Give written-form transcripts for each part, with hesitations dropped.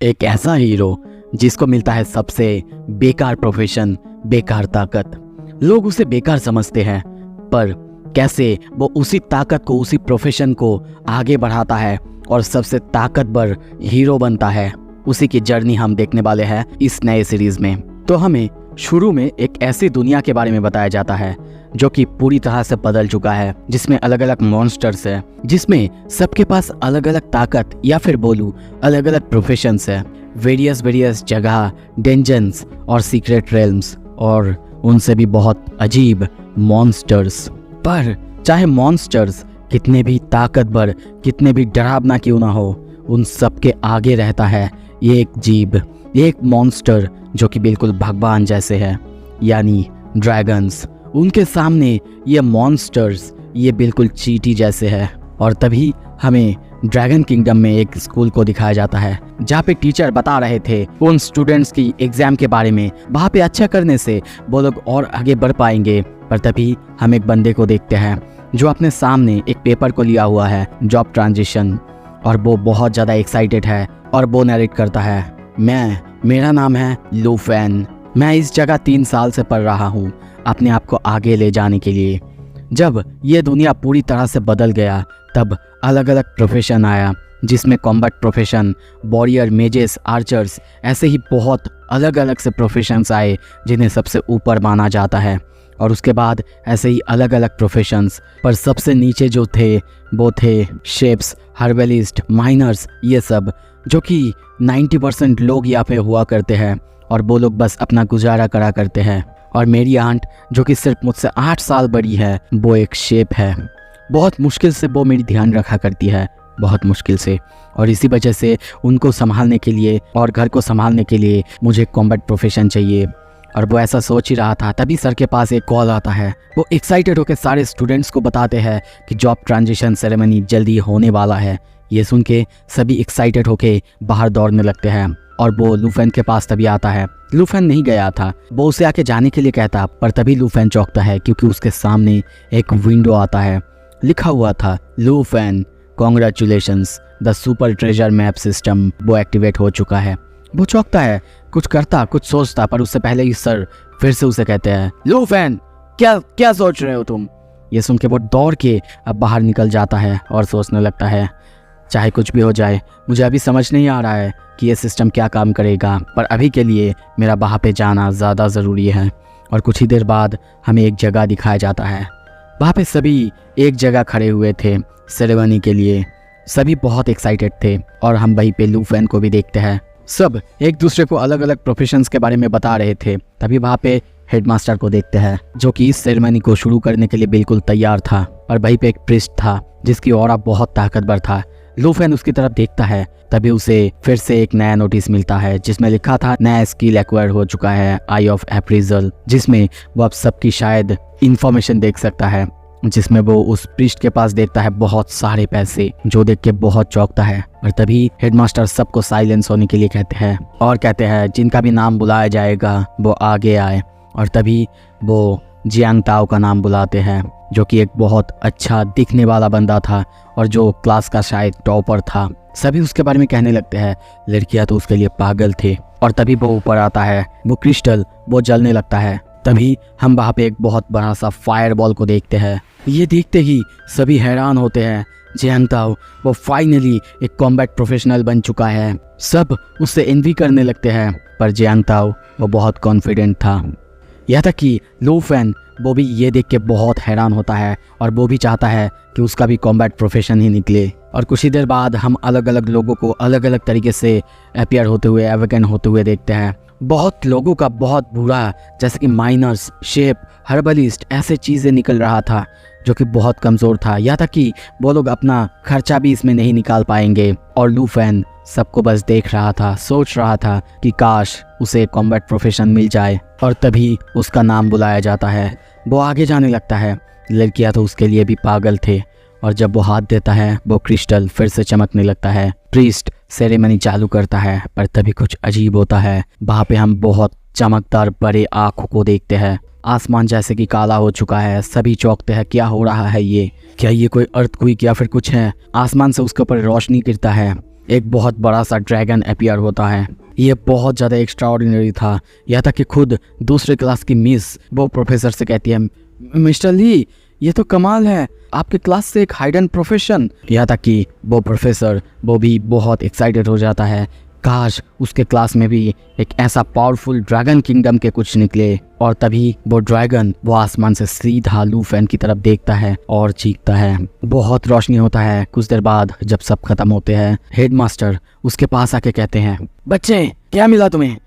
एक ऐसा हीरो जिसको मिलता है सबसे बेकार प्रोफेशन, बेकार ताकत। लोग उसे बेकार समझते हैं, पर कैसे वो उसी ताकत को, उसी प्रोफेशन को आगे बढ़ाता है और सबसे ताकतवर हीरो बनता है, उसी की जर्नी हम देखने वाले हैं इस नए सीरीज में। तो हमें शुरू में एक ऐसी दुनिया के बारे में बताया जाता है जो कि पूरी तरह से बदल चुका है, जिसमें अलग अलग मॉन्स्टर्स है, जिसमें सबके पास अलग अलग ताकत या फिर बोलूं अलग अलग प्रोफेशंस है। वेरियस जगह, डेंजन्स और सीक्रेट रेल्म्स, और उनसे भी बहुत अजीब मॉन्स्टर्स। पर चाहे मॉन्स्टर्स कितने भी ताकतवर, कितने भी डरावना क्यों ना हो, उन सब के आगे रहता है ये एक जीव, ये एक मॉन्स्टर जो कि बिल्कुल भगवान जैसे है, यानी ड्रैगन्स। उनके सामने ये मॉन्स्टर्स ये बिल्कुल चींटी जैसे है। और तभी हमें ड्रैगन किंगडम में एक स्कूल को दिखाया जाता है जहाँ पे टीचर बता रहे थे उन स्टूडेंट्स की एग्जाम के बारे में। वहाँ पे अच्छा करने से वो लोग और आगे बढ़ पाएंगे। पर तभी हम एक बंदे को देखते हैं जो अपने सामने एक पेपर को लिया हुआ है, जॉब ट्रांजिशन, और वो बहुत ज़्यादा एक्साइटेड है और वो नरेट करता है, मेरा नाम है लू फैन। मैं इस जगह 3 साल से पढ़ रहा हूँ अपने आप को आगे ले जाने के लिए। जब ये दुनिया पूरी तरह से बदल गया तब अलग अलग प्रोफेशन आया, जिसमें combat profession, warrior, mazes, archers, ऐसे ही बहुत अलग अलग से प्रोफेशंस आए जिन्हें सबसे ऊपर माना जाता है। और उसके बाद ऐसे ही अलग अलग प्रोफेशंस, पर सबसे नीचे जो थे वो थे शेफ्स, हर्बलिस्ट, माइनर्स, ये सब जो कि 90% लोग यहाँ पे हुआ करते हैं और वो लोग बस अपना गुजारा करा करते हैं। और मेरी आंट जो कि सिर्फ मुझसे 8 साल बड़ी है, वो एक शेफ है। बहुत मुश्किल से वो मेरी ध्यान रखा करती है, बहुत मुश्किल से। और इसी वजह से उनको संभालने के लिए और घर को संभालने के लिए मुझे कॉम्बैट प्रोफेशन चाहिए। और वो ऐसा सोच ही रहा था, तभी सर के पास एक कॉल आता है। वो एक्साइटेड होकर सारे स्टूडेंट्स को बताते हैं कि जॉब ट्रांजिशन सेरेमनी जल्दी होने वाला है। ये सुन के सभी एक्साइटेड होके बाहर दौड़ने लगते हैं और वो लूफेन के पास तभी आता है। लूफेन नहीं गया था, वो उसे आके जाने के लिए कहता, पर तभी लूफेन चौंकता है क्योंकि उसके सामने एक विंडो आता है। लिखा हुआ था, Lufen congratulations, the super treasure map system वो एक्टिवेट हो चुका है। वो चौंकता है, कुछ करता, कुछ सोचता, पर उससे पहले ही सर फिर से उसे कहते हैं, लूफेन क्या सोच रहे हो तुम। ये सुन के वो दौड़ के अब बाहर निकल जाता है और सोचने लगता है, चाहे कुछ भी हो जाए, मुझे अभी समझ नहीं आ रहा है कि ये सिस्टम क्या काम करेगा, पर अभी के लिए मेरा वहाँ पे जाना ज़्यादा ज़रूरी है। और कुछ ही देर बाद हमें एक जगह दिखाया जाता है। वहाँ पे सभी एक जगह खड़े हुए थे सेरेमनी के लिए। सभी बहुत एक्साइटेड थे और हम वहीं पे लूफेन को भी देखते हैं। सब एक दूसरे को अलग अलग प्रोफेशंस के बारे में बता रहे थे। तभी वहाँ पे हेडमास्टर को देखते हैं जो कि इस सेरेमनी को शुरू करने के लिए बिल्कुल तैयार था। और वहीं पे एक प्रिस्ट था जिसकी ऑरा बहुत ताकतवर था। लूफेन उसकी तरफ देखता है, तभी उसे फिर से एक नया नोटिस मिलता है जिसमें लिखा था नया स्किल एक्वायर हो चुका है, आई ऑफ अप्रेजल, जिसमें वो अब सबकी शायद इंफॉर्मेशन देख सकता है। जिसमें वो उस प्रीस्ट के पास देखता है बहुत सारे पैसे, जो देख के बहुत चौंकता है। और तभी हेडमास्टर सबको साइलेंस होने के लिए कहते हैं और कहते हैं जिनका भी नाम बुलाया जाएगा वो आगे आए। और तभी वो जियांग ताओ का नाम बुलाते हैं जो कि एक बहुत अच्छा दिखने वाला बंदा था और जो क्लास का शायद टॉपर था। सभी उसके बारे में कहने लगते हैं, लड़कियां तो उसके लिए पागल थे। और तभी वो ऊपर आता है, वो क्रिस्टल वो जलने लगता है। तभी हम वहाँ पे एक बहुत बड़ा सा फायरबॉल को देखते हैं। ये देखते ही सभी हैरान होते हैं, जियांग ताओ वो फाइनली एक कॉम्बैट प्रोफेशनल बन चुका है। सब उससे एनवी करने लगते हैं, पर जियांग ताओ वो बहुत कॉन्फिडेंट था। यह तक कि लूफेन वो भी ये देख के बहुत हैरान होता है और वो भी चाहता है कि उसका भी कॉम्बैट प्रोफेशन ही निकले। और कुछ ही देर बाद हम अलग अलग लोगों को अलग अलग तरीके से अपीयर होते हुए, एवेकन होते हुए देखते हैं। बहुत लोगों का बहुत बुरा, जैसे कि माइनर्स, शेप, हर्बलिस्ट, ऐसे चीज़ें निकल रहा था जो कि बहुत कमज़ोर था। यहाँ तक कि वो लोग अपना खर्चा भी इसमें नहीं निकाल पाएंगे। और लूफेन सबको बस देख रहा था, सोच रहा था कि काश उसे कॉम्बैट प्रोफेशन मिल जाए। और तभी उसका नाम बुलाया जाता है। वो आगे जाने लगता है। लड़कियां तो उसके लिए भी पागल थे। और जब वो हाथ देता है वो क्रिस्टल फिर से चमकने लगता है। प्रीस्ट सेरेमनी चालू करता है, पर तभी कुछ अजीब होता है। वहाँ पे हम बहुत चमकदार बड़े आँखों को देखते हैं। आसमान जैसे कि काला हो चुका है। सभी चौंकते हैं, क्या हो रहा है ये? क्या ये कोई अर्थक्वेक या फिर कुछ है? आसमान से उसके ऊपर रोशनी गिरता है एक बहुत बड़ा सा ड्रैगन अपीयर होता है। ये बहुत ज़्यादा एक्स्ट्राऑर्डिनरी था। यहाँ तक कि खुद दूसरे क्लास की मिस वो प्रोफेसर से कहती है, मिस्टर ली ये तो कमाल है, आपके क्लास से एक हाइडन प्रोफेशन। यहाँ तक कि वो प्रोफेसर वो भी बहुत एक्साइटेड हो जाता है, काश उसके क्लास में भी एक ऐसा पावरफुल ड्रैगन किंगडम के कुछ निकले। और तभी वो ड्रैगन वो आसमान से सीधा लू फैन की तरफ देखता है और चीखता है। बहुत रोशनी होता है। कुछ देर बाद जब सब खत्म होते हैं, हेडमास्टर उसके पास आके कहते हैं, बच्चे क्या मिला तुम्हें,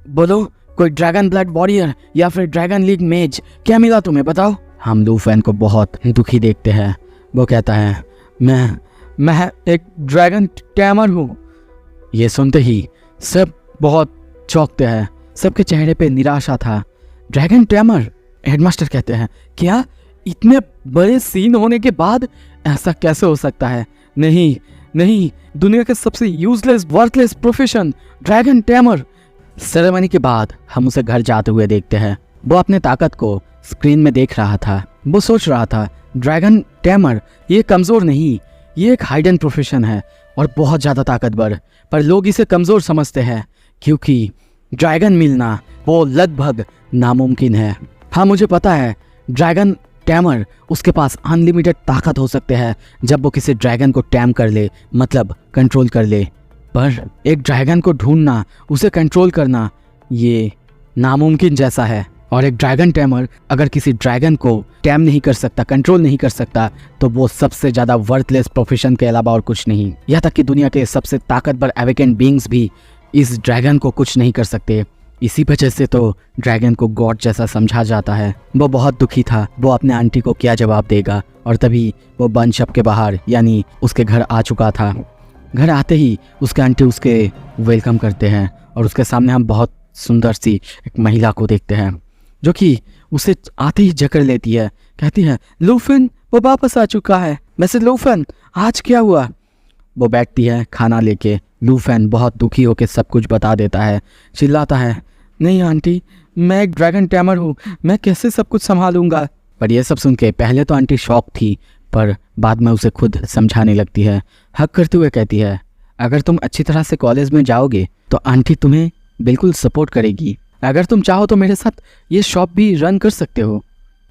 बोलो, कोई ड्रैगन ब्लड वॉरियर या फिर ड्रैगन लीग मेज, क्या मिला तुम्हें, बताओ। हम लू फैन को बहुत दुखी देखते हैं। वो कहता है, मैं एक ड्रैगन टैमर हूँ। ये सुनते ही सब बहुत चौंकते हैं, सबके चेहरे पे निराशा था। Dragon tamer? हेडमास्टर कहते हैं, क्या इतने बड़े सीन होने के बाद ऐसा कैसे हो सकता है? नहीं नहीं, दुनिया के सबसे useless worthless profession dragon tamer. Ceremony के बाद हम उसे घर जाते हुए देखते हैं। वो अपने ताकत को स्क्रीन में देख रहा था। वो सोच रहा था, ड्रैगन टैमर ये कमज़ोर नहीं, ये एक हाइडन प्रोफेशन है और बहुत ज़्यादा ताकतवर, पर लोग इसे कमज़ोर समझते हैं क्योंकि ड्रैगन मिलना वो लगभग नामुमकिन है। हाँ मुझे पता है, ड्रैगन टैमर उसके पास अनलिमिटेड ताकत हो सकते हैं जब वो किसी ड्रैगन को टैम कर ले, मतलब कंट्रोल कर ले, पर एक ड्रैगन को ढूंढना, उसे कंट्रोल करना ये नामुमकिन जैसा है। और एक ड्रैगन टैमर अगर किसी ड्रैगन को टैम नहीं कर सकता, कंट्रोल नहीं कर सकता, तो वो सबसे ज़्यादा वर्थलेस प्रोफेशन के अलावा और कुछ नहीं। यहाँ तक कि दुनिया के सबसे ताकतवर एवेकेंट बीइंग्स भी इस ड्रैगन को कुछ नहीं कर सकते। इसी वजह से तो ड्रैगन को गॉड जैसा समझा जाता है। वो बहुत दुखी था, वो अपने आंटी को क्या जवाब देगा। और तभी वो बन शप के बाहर यानी उसके घर आ चुका था। घर आते ही उसके आंटी उसके वेलकम करते हैं और उसके सामने हम बहुत सुंदर सी एक महिला को देखते हैं जो कि उसे आते ही जकड़ लेती है। कहती है, लूफन वो वापस आ चुका है। वैसे लूफन आज क्या हुआ? वो बैठती है खाना लेके। लूफन बहुत दुखी होकर सब कुछ बता देता है, चिल्लाता है, नहीं आंटी, मैं एक ड्रैगन टैमर हूँ, मैं कैसे सब कुछ संभालूंगा। पर यह सब सुन के पहले तो आंटी शॉक थी, पर बाद में उसे खुद समझाने लगती है। हक करते हुए कहती है, अगर तुम अच्छी तरह से कॉलेज में जाओगे तो आंटी तुम्हें बिल्कुल सपोर्ट करेगी। अगर तुम चाहो तो मेरे साथ ये शॉप भी रन कर सकते हो।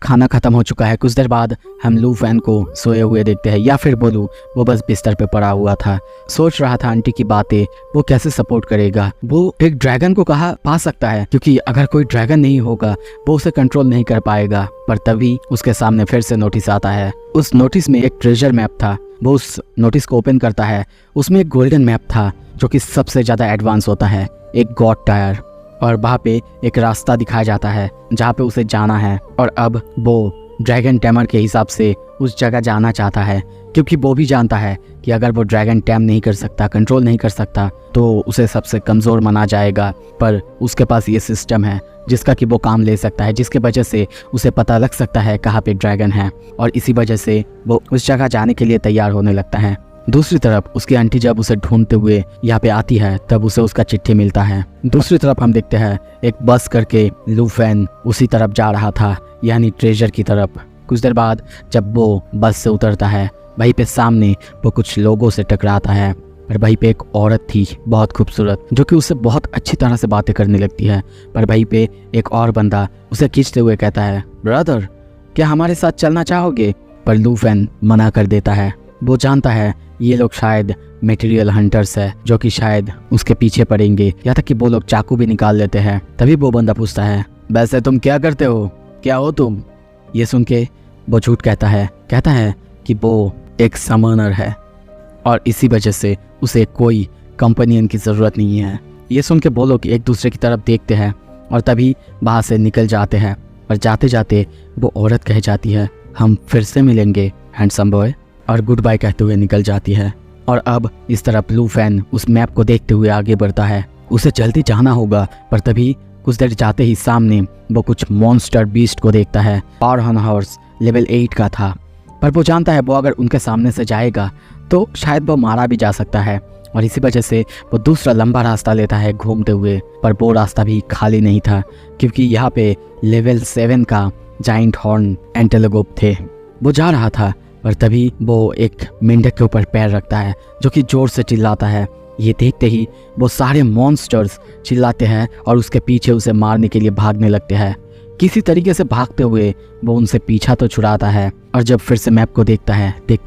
खाना खत्म हो चुका है। कुछ देर बाद हम लू फैन को सोए हुए देखते हैं, या फिर बोलूँ वो बस बिस्तर पे पड़ा हुआ था, सोच रहा था आंटी की बातें, वो कैसे सपोर्ट करेगा। वो एक ड्रैगन को कहाँ पा सकता है, क्योंकि अगर कोई ड्रैगन नहीं होगा वो उसे कंट्रोल नहीं कर पाएगा। पर तभी उसके सामने फिर से नोटिस आता है। उस नोटिस में एक ट्रेजर मैप था। वो उस नोटिस को ओपन करता है। उसमें एक गोल्डन मैप था जो कि सबसे ज़्यादा एडवांस होता है, एक गॉड टायर, और वहाँ पे एक रास्ता दिखाया जाता है जहाँ पे उसे जाना है। और अब वो ड्रैगन टैमर के हिसाब से उस जगह जाना चाहता है, क्योंकि वो भी जानता है कि अगर वो ड्रैगन टैम नहीं कर सकता, कंट्रोल नहीं कर सकता, तो उसे सबसे कमज़ोर माना जाएगा। पर उसके पास ये सिस्टम है जिसका कि वो काम ले सकता है, जिसके वजह से उसे पता लग सकता है कहाँ पे ड्रैगन है, और इसी वजह से वो उस जगह जाने के लिए तैयार होने लगता है। दूसरी तरफ उसकी आंटी जब उसे ढूंढते हुए यहाँ पे आती है तब उसे उसका चिट्ठी मिलता है। दूसरी तरफ हम देखते हैं एक बस करके लू फैन उसी तरफ जा रहा था, यानी ट्रेजर की तरफ। कुछ देर बाद जब वो बस से उतरता है, वहीं पे सामने वो कुछ लोगों से टकराता है, और वहीं पे एक औरत थी बहुत खूबसूरत, जो कि उससे बहुत अच्छी तरह से बातें करने लगती है। पर वहीं पे एक और बंदा उसे खींचते हुए कहता है, ब्रदर क्या हमारे साथ चलना चाहोगे? पर लू फैन मना कर देता है। वो जानता है ये लोग शायद मटेरियल हंटर्स है, जो कि शायद उसके पीछे पड़ेंगे, या तक कि वो लोग चाकू भी निकाल लेते हैं। तभी वो बंदा पूछता है, वैसे तुम क्या करते हो, क्या हो तुम? ये सुन के वो झूठ कहता है कि वो एक समनर है और इसी वजह से उसे कोई कंपेनियन की ज़रूरत नहीं है। ये सुन के वो लोग एक दूसरे की तरफ देखते हैं और तभी वहाँ से निकल जाते हैं। और जाते जाते वो औरत कह जाती है, हम फिर से मिलेंगे हैंडसम बॉय, और गुड बाय कहते हुए निकल जाती है। और अब इस तरफ लू फैन उस मैप को देखते हुए आगे बढ़ता है। उसे जल्दी जाना होगा, पर तभी कुछ देर जाते ही सामने वो कुछ मॉन्स्टर बीस्ट को देखता है। पावर हॉर्स लेवल 8 का था, पर वो जानता है वो अगर उनके सामने से जाएगा तो शायद वो मारा भी जा सकता है, और इसी वजह से वो दूसरा लंबा रास्ता लेता है घूमते हुए। पर वो रास्ता भी खाली नहीं था, क्योंकि यहाँ पे लेवल 7 का जाइंट हॉर्न एंटेलोप थे। वो जा रहा था, पर तभी वो एक मेंढक के ऊपर पैर रखता है, जो कि जोर से चिल्लाता है, ये देखते ही वो सारे मॉन्स्टर्स चिल्लाते हैं और उसके पीछे उसे मारने के लिए भागने लगते हैं। किसी तरीके से भागते हुए वो उनसे पीछा तो छुड़ाता है और जब फिर से मैप को देखता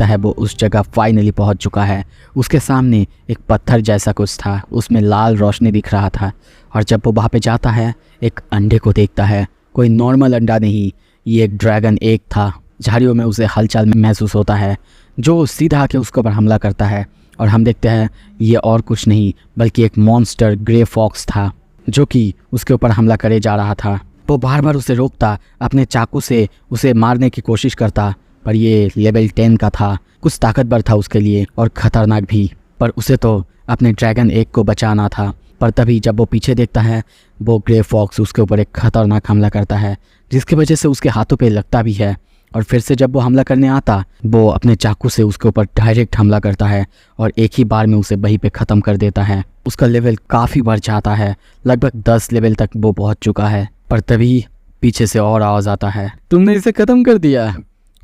है वो उस जगह फाइनली पहुंच चुका है। उसके सामने एक पत्थर जैसा कुछ था, उसमें लाल रोशनी दिख रहा था और जब वो वहाँ पे जाता है एक अंडे को देखता है। कोई नॉर्मल अंडा नहीं, ये एक ड्रैगन एग था। झाड़ियों में उसे हलचल महसूस होता है जो सीधा आके उसके ऊपर हमला करता है और हम देखते हैं ये और कुछ नहीं बल्कि एक मॉन्स्टर ग्रे फॉक्स था जो कि उसके ऊपर हमला करे जा रहा था। वो बार बार उसे रोकता, अपने चाकू से उसे मारने की कोशिश करता, पर ये लेवल 10 का था, कुछ ताकतवर था उसके लिए और ख़तरनाक भी। पर उसे तो अपने ड्रैगन एग को बचाना था। पर तभी जब वो पीछे देखता है वो ग्रे फॉक्स उसके ऊपर एक खतरनाक हमला करता है जिसकी वजह से उसके हाथों पे लगता भी है। और फिर से जब वो हमला करने आता वो अपने चाकू से उसके ऊपर डायरेक्ट हमला करता है और एक ही बार में उसे वहीं पे ख़त्म कर देता है। उसका लेवल काफ़ी बढ़ जाता है, लगभग 10 लेवल तक वो पहुंच चुका है। पर तभी पीछे से और आवाज़ आता है, तुमने इसे ख़त्म कर दिया।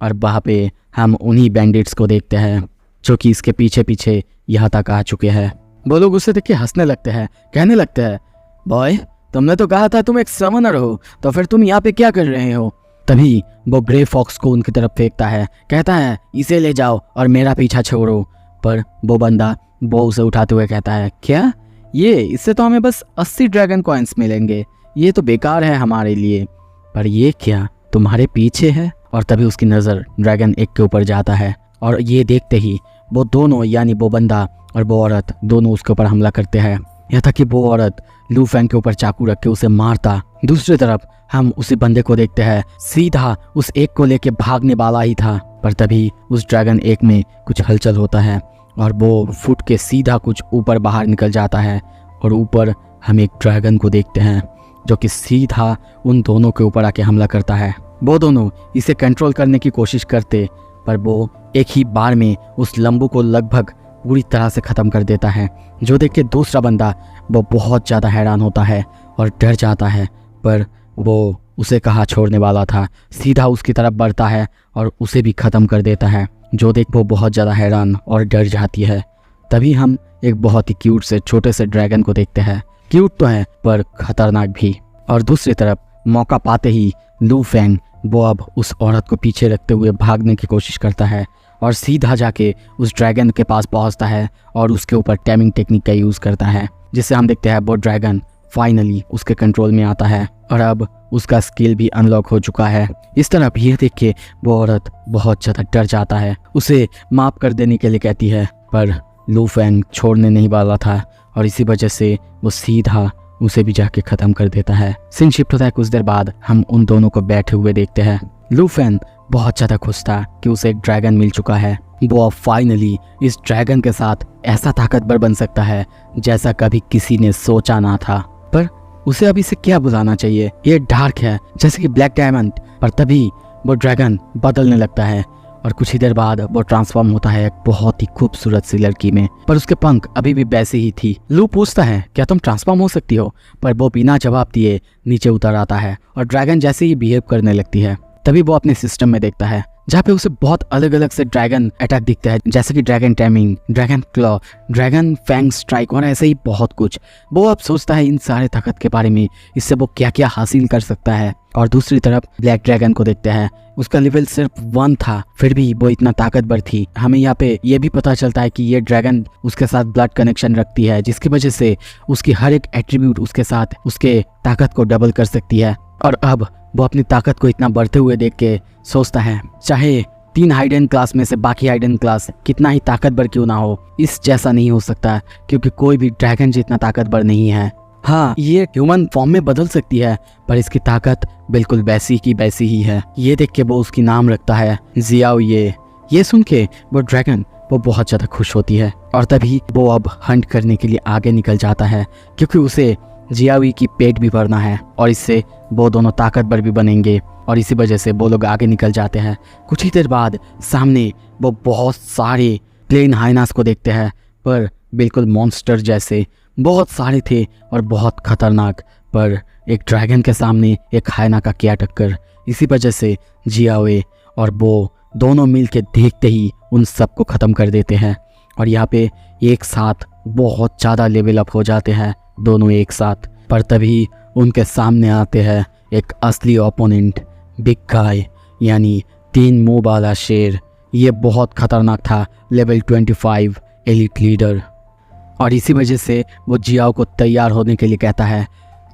और वहाँ पे हम उन्हीं बैंडिट्स को देखते हैं जो कि इसके पीछे पीछे यहाँ तक आ चुके हैं। वो लोग उसे देख के हंसने लगते हैं, कहने लगते हैं, बॉय तुमने तो कहा था तुम एक समनर हो, तो फिर तुम यहाँ पे क्या कर रहे हो। तभी वो ग्रे फॉक्स को उनकी तरफ फेंकता है, कहता है इसे ले जाओ और मेरा पीछा छोड़ो। पर वो बंदा वो उसे उठाते हुए कहता है, क्या ये, इससे तो हमें बस 80 ड्रैगन कॉइन्स मिलेंगे, ये तो बेकार है हमारे लिए। पर ये क्या तुम्हारे पीछे है। और तभी उसकी नज़र ड्रैगन एग के ऊपर जाता है और ये देखते ही वो दोनों यानी वो बंदा और वो औरत दोनों उसके ऊपर हमला करते हैं। यहाँ तक कि वो औरत लू फैंग के ऊपर चाकू रख के उसे मारता। दूसरी तरफ हम उसी बंदे को देखते हैं सीधा उस एग को लेके भागने वाला ही था। पर तभी उस ड्रैगन एग में कुछ हलचल होता है और वो फुट के सीधा कुछ ऊपर बाहर निकल जाता है और ऊपर हम एक ड्रैगन को देखते हैं जो कि सीधा उन दोनों के ऊपर आके हमला करता है। वो दोनों इसे कंट्रोल करने की कोशिश करते पर वो एक ही बार में उस लंबू को लगभग पूरी तरह से ख़त्म कर देता है, जो देख के दूसरा बंदा वो बहुत ज़्यादा हैरान होता है और डर जाता है। पर वो उसे कहाँ छोड़ने वाला था, सीधा उसकी तरफ बढ़ता है और उसे भी ख़त्म कर देता है, जो देख वो बहुत ज़्यादा हैरान और डर जाती है। तभी हम एक बहुत ही क्यूट से छोटे से ड्रैगन को देखते हैं। क्यूट तो है पर खतरनाक भी। और दूसरी तरफ मौका पाते ही लू फैंग वो अब उस औरत को पीछे रखते हुए भागने की कोशिश करता है और सीधा जाके उस ड्रैगन के पास पहुंचता है और उसके ऊपर टैमिंग टेक्निक का यूज़ करता है, जिससे हम देखते हैं वो ड्रैगन फाइनली उसके कंट्रोल में आता है और अब उसका स्किल भी अनलॉक हो चुका है। इस तरफ ये देख के वो औरत बहुत ज़्यादा डर जाता है, उसे माफ़ कर देने के लिए कहती है, पर लू फैंग छोड़ने नहीं वाला था और इसी वजह से वो सीधा उसे भी जाके ख़त्म कर देता है। सीन शिफ्ट होता है कुछ देर बाद, हम उन दोनों को बैठे हुए देखते हैं। लू फैंग बहुत ज़्यादा खुश था कि उसे एक ड्रैगन मिल चुका है। वो अब फाइनली इस ड्रैगन के साथ ऐसा ताकतवर बन सकता है जैसा कभी किसी ने सोचा ना था। पर उसे अब इसे क्या बुलाना चाहिए, ये डार्क है जैसे कि ब्लैक डायमंड। पर तभी वो ड्रैगन बदलने लगता है और कुछ ही देर बाद वो ट्रांसफॉर्म होता है एक बहुत ही खूबसूरत सी लड़की में, पर उसके पंख अभी भी वैसे ही थी। लू पूछता है क्या तुम ट्रांसफॉर्म हो सकती हो, पर वो बिना जवाब दिए नीचे उतर आता है और ड्रैगन जैसे ही बिहेव करने लगती है। तभी वो अपने सिस्टम में देखता है जहाँ पे उसे बहुत अलग अलग से ड्रैगन अटैक दिखता है, जैसे कि dragon taming, dragon claw, dragon fang strike और ऐसे ही बहुत कुछ। वो अब सोचता है इन सारे ताकत के बारे में, इससे वो क्या क्या हासिल कर सकता है। और दूसरी तरफ ब्लैक ड्रैगन को देखते हैं, उसका लेवल सिर्फ 1 था, फिर भी वो इतना ताकतवर थी। हमें यहाँ पे ये भी पता चलता है कि ये ड्रैगन उसके साथ ब्लड कनेक्शन रखती है, जिसकी वजह से उसकी हर एक एट्रीब्यूट उसके साथ उसके ताकत को डबल कर सकती है। और अब वो अपनी ताकत को इतना बढ़ते हुए देख के सोचता है चाहे 3 हाइडन क्लास में से बाकी हाइडन क्लास कितना ही ताकतवर क्यों ना हो, इस जैसा नहीं हो सकता, क्योंकि कोई भी ड्रैगन जितना ताकतवर नहीं है। हाँ, ये ह्यूमन फॉर्म में बदल सकती है पर इसकी ताकत बिल्कुल वैसी की वैसी ही है। ये देख के वो उसकी नाम रखता है जियाओ ये सुन के वो ड्रैगन वो बहुत ज़्यादा खुश होती है और तभी वो अब हंट करने के लिए आगे निकल जाता है, क्योंकि उसे जियावी की पेट भी भरना है और इससे वो दोनों ताकतवर भी बनेंगे। और इसी वजह से वो लोग आगे निकल जाते हैं। कुछ ही देर बाद सामने वो बहुत सारे प्लेन हाइनास को देखते हैं, पर बिल्कुल मॉन्स्टर जैसे बहुत सारे थे और बहुत खतरनाक। पर एक ड्रैगन के सामने एक हाइना का क्या टक्कर। इसी वजह से जियावे और वो दोनों मिल के देखते ही उन सबको ख़त्म कर देते हैं और यहाँ पे एक साथ बहुत ज़्यादा लेवल अप हो जाते हैं दोनों एक साथ। पर तभी उनके सामने आते हैं एक असली ओपोनेंट, बिग गाय, यानी 3 मुंह वाला शेर। ये बहुत खतरनाक था, लेवल 25 एलिट लीडर। और इसी वजह से वो जियाओ को तैयार होने के लिए कहता है।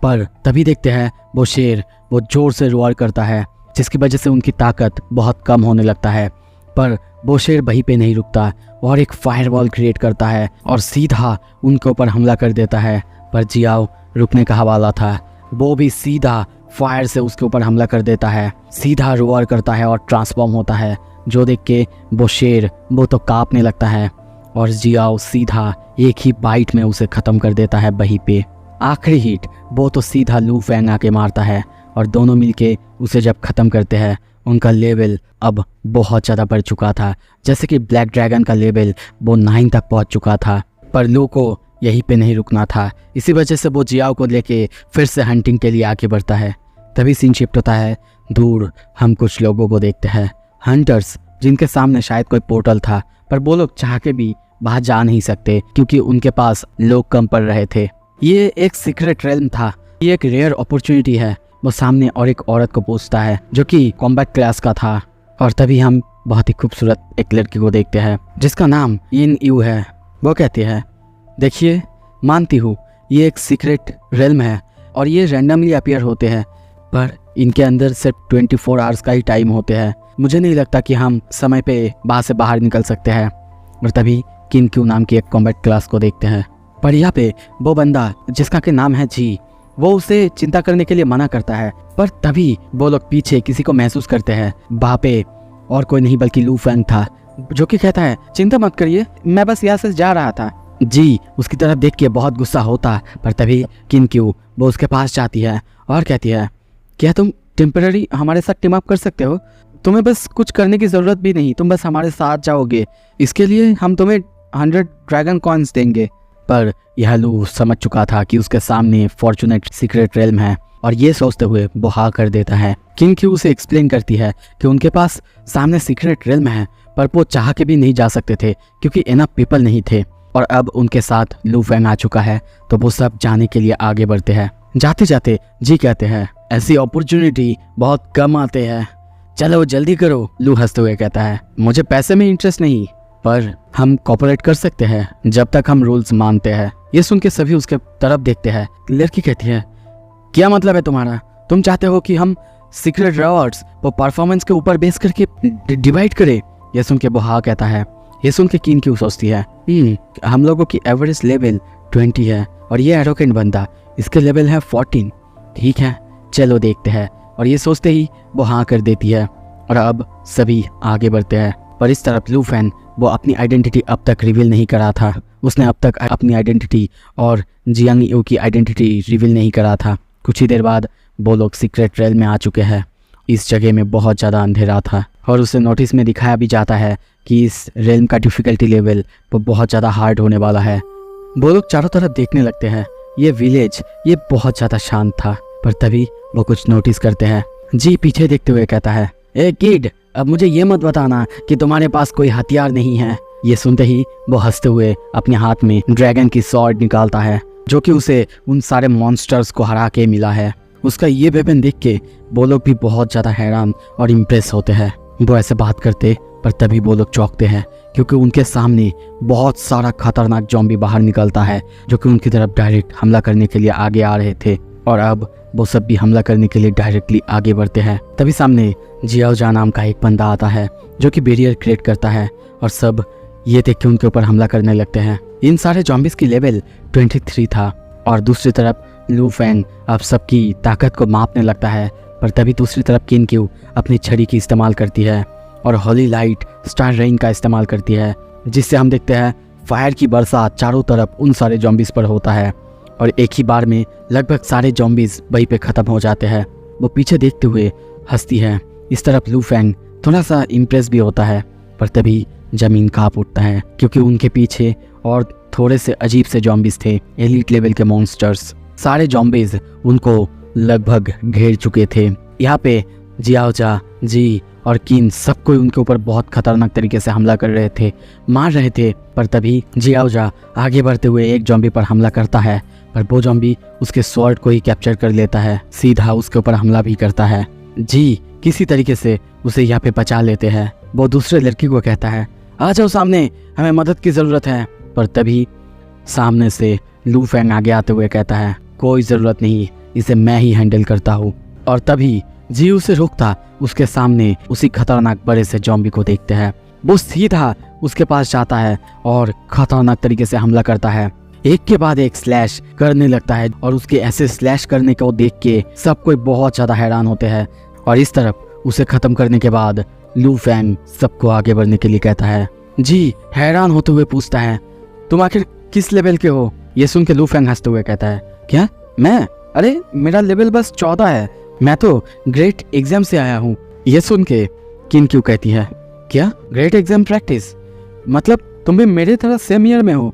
पर तभी देखते हैं वो शेर वो ज़ोर से रोर करता है, जिसकी वजह से उनकी ताकत बहुत कम होने लगता है। पर वो शेर वहीं पे नहीं रुकता और एक फायरवॉल क्रिएट करता है और सीधा उनके ऊपर हमला कर देता है। पर जियाओ रुकने का हवाला था, वो भी सीधा फायर से उसके ऊपर हमला कर देता है, सीधा रोर करता है और ट्रांसफॉर्म होता है। जो देख के वो शेर वो तो कांपने लगता है और जियाओ सीधा एक ही बाइट में उसे ख़त्म कर देता है वहीं पे। आखिरी हिट वो तो सीधा लू फैंग आके मारता है और दोनों मिलके उसे जब ख़त्म करते हैं, उनका लेवल अब बहुत ज़्यादा बढ़ चुका था। जैसे कि ब्लैक ड्रैगन का लेवल वो 9 तक पहुंच चुका था। पर लू को यहीं पे नहीं रुकना था, इसी वजह से वो जियाओ को लेके फिर से हंटिंग के लिए आगे बढ़ता है। तभी सीन शिफ्ट होता है, दूर हम कुछ लोगों को देखते हैं, हंटर्स, जिनके सामने शायद कोई पोर्टल था। पर वो लोग चाह के भी वहाँ जा नहीं सकते क्योंकि उनके पास लोग कम पड़ रहे थे। ये एक सीक्रेट रेल्म था, ये एक रेयर अपॉर्चुनिटी है। वो सामने और एक औरत को पूछता है जो कि कॉम्बैट क्लास का था। और तभी हम बहुत ही खूबसूरत एक लड़की को देखते हैं जिसका नाम इन यू है। वो कहती है, देखिए मानती हूँ ये एक सीक्रेट रेल्म है और ये रैंडमली अपीयर होते हैं, पर इनके अंदर सिर्फ 24 आवर्स का ही टाइम होते हैं। मुझे नहीं लगता कि हम समय पे वहाँ से बाहर निकल सकते हैं। और तभी किन क्यू नाम की एक कॉम्बैट क्लास को देखते हैं। पर यहाँ पे वो बंदा जिसका के नाम है जी, वो उसे चिंता करने के लिए मना करता है। पर तभी वो लोग पीछे किसी को महसूस करते हैं, वहाँ पे और कोई नहीं बल्कि लू फैंग था, जो कि कहता है, चिंता मत करिए, मैं बस यहाँ से जा रहा था। जी उसकी तरफ देख के बहुत गुस्सा होता। पर तभी किन क्यू वो उसके पास जाती है और कहती है, क्या तुम टेम्पररी हमारे साथ टीम अप कर सकते हो? तुम्हें बस कुछ करने की ज़रूरत भी नहीं, तुम बस हमारे साथ जाओगे, इसके लिए हम तुम्हें 100 ड्रैगन कॉइन्स देंगे। पर यह लू समझ चुका था कि उसके सामने फॉर्चुनेट सीक्रेट रेल्म है और ये सोचते हुए वो हाँ कर देता है। किंग क्यू उसे एक्सप्लेन करती है कि उनके पास सामने सीक्रेट रेल्म है, पर वो चाह के भी नहीं जा सकते थे क्योंकि इनफ पीपल नहीं थे। और अब उनके साथ लू फैंग आ चुका है, तो वो सब जाने के लिए आगे बढ़ते हैं। जाते जाते जी कहते हैं, ऐसी अपॉर्चुनिटी बहुत कम आते हैं, चलो जल्दी करो। लू हंसते हुए कहता है, मुझे पैसे में इंटरेस्ट नहीं, पर हम कोऑपरेट कर सकते हैं जब तक हम रूल्स मानते हैं। ये सुन के सभी उसके तरफ देखते हैं। लड़की कहती है, क्या मतलब है तुम्हारा? तुम चाहते हो कि हम सीक्रेट रिवॉर्ड्स वो परफॉर्मेंस के ऊपर बेस करके डिवाइड करें? ये सुन के वो हाँ कहता है। ये सुन के किन क्यों सोचती है, हम लोगों की एवरेज लेवल 20 है और ये एरोगेंट बंदा इसके लेवल है 14। ठीक है चलो देखते हैं। और ये सोचते ही वो हाँ कर देती है और अब सभी आगे बढ़ते हैं। पर इस तरफ लू फैंग वो अपनी आइडेंटिटी अब तक रिवील नहीं करा था। उसने अब तक अपनी आइडेंटिटी और जियांग यू की आइडेंटिटी रिवील नहीं करा था। कुछ ही देर बाद वो लोग सीक्रेट रेल में आ चुके हैं। इस जगह में बहुत ज़्यादा अंधेरा था और उसे नोटिस में दिखाया भी जाता है कि इस रेल्म का डिफ़िकल्टी लेवल वो बहुत ज़्यादा हार्ड होने वाला है। वो लोग चारों तरफ देखने लगते हैं। ये विलेज ये बहुत ज़्यादा शांत था। पर तभी वो कुछ नोटिस करते हैं। जी पीछे देखते हुए कहता है, ए किड, अब मुझे ये मत बताना कि तुम्हारे पास कोई हथियार नहीं है। ये सुनते ही वो हंसते हुए अपने हाथ में ड्रैगन की स्वॉर्ड निकालता है, जो कि उसे उन सारे मॉन्स्टर्स को हरा के मिला है। उसका ये वेपन देख के वो लोग भी बहुत ज़्यादा हैरान और इम्प्रेस होते हैं। वो ऐसे बात करते, पर तभी वो लोग चौंकते हैं क्योंकि उनके सामने बहुत सारा खतरनाक ज़ॉम्बी बाहर निकलता है, जो कि उनकी तरफ डायरेक्ट हमला करने के लिए आगे आ रहे थे। और अब वो सब भी हमला करने के लिए डायरेक्टली आगे बढ़ते हैं। तभी सामने जियाओ जा नाम का एक बंदा आता है, जो कि बैरियर क्रिएट करता है और सब ये देख के उनके ऊपर हमला करने लगते हैं। इन सारे ज़ॉम्बीज़ की लेवल 23 था और दूसरी तरफ लू फैंग अब सबकी ताकत को मापने लगता है। पर तभी दूसरी तरफ किन क्यू अपनी छड़ी की इस्तेमाल करती है और होली लाइट स्टार रेन का इस्तेमाल करती है, जिससे हम देखते हैं फायर की बरसात चारों तरफ उन सारे ज़ॉम्बीज़ पर होता है और एक ही बार में लगभग सारे ज़ॉम्बीज़ वहीं पे ख़त्म हो जाते हैं। वो पीछे देखते हुए हंसती है। इस तरफ लू फैंग थोड़ा सा इम्प्रेस भी होता है। पर तभी ज़मीन काँप उठता है क्योंकि उनके पीछे और थोड़े से अजीब से ज़ॉम्बीज़ थे, एलीट लेवल के मॉन्स्टर्स। सारे ज़ॉम्बीज़ उनको लगभग घेर चुके थे। यहाँ पे जियाओ जा, जी और किन सबको उनके ऊपर बहुत खतरनाक तरीके से हमला कर रहे थे, मार रहे थे। पर तभी जियाओजा आगे बढ़ते हुए एक जॉम्बी पर हमला करता है, पर वो जॉम्बी उसके स्वॉर्ड को ही कैप्चर कर लेता है, सीधा उसके ऊपर हमला भी करता है। जी किसी तरीके से उसे यहाँ पे बचा लेते हैं। वो दूसरे लड़की को कहता है आ जाओ सामने, हमें मदद की ज़रूरत है। पर तभी सामने से लू फैंग आगे आते हुए कहता है कोई ज़रूरत नहीं, इसे मैं ही हैंडल करता हूँ। और तभी जी उसे रोकता उसके सामने उसी खतरनाक बड़े से जॉम्बी को देखते हैं। वो सीधा उसके पास जाता है और खतरनाक तरीके से हमला करता है, एक के बाद एक स्लैश करने लगता है। और उसके ऐसे स्लैश करने को देख के सब कोई बहुत ज़्यादा हैरान होते हैं। और इस तरफ उसे ख़त्म करने के बाद लू फैंग सबको आगे बढ़ने के लिए कहता है। जी हैरान होते हुए पूछता है तुम आखिर किस लेवल के हो? ये सुन के लू फैंग हंसते हुए कहता है क्या मैं? अरे मेरा लेवल बस 14 है, मैं तो ग्रेट एग्जाम से आया हूँ। ये सुन के किन क्यों कहती है क्या ग्रेट एग्जाम प्रैक्टिस? मतलब तुम भी मेरे तरह सेम ईयर में हो?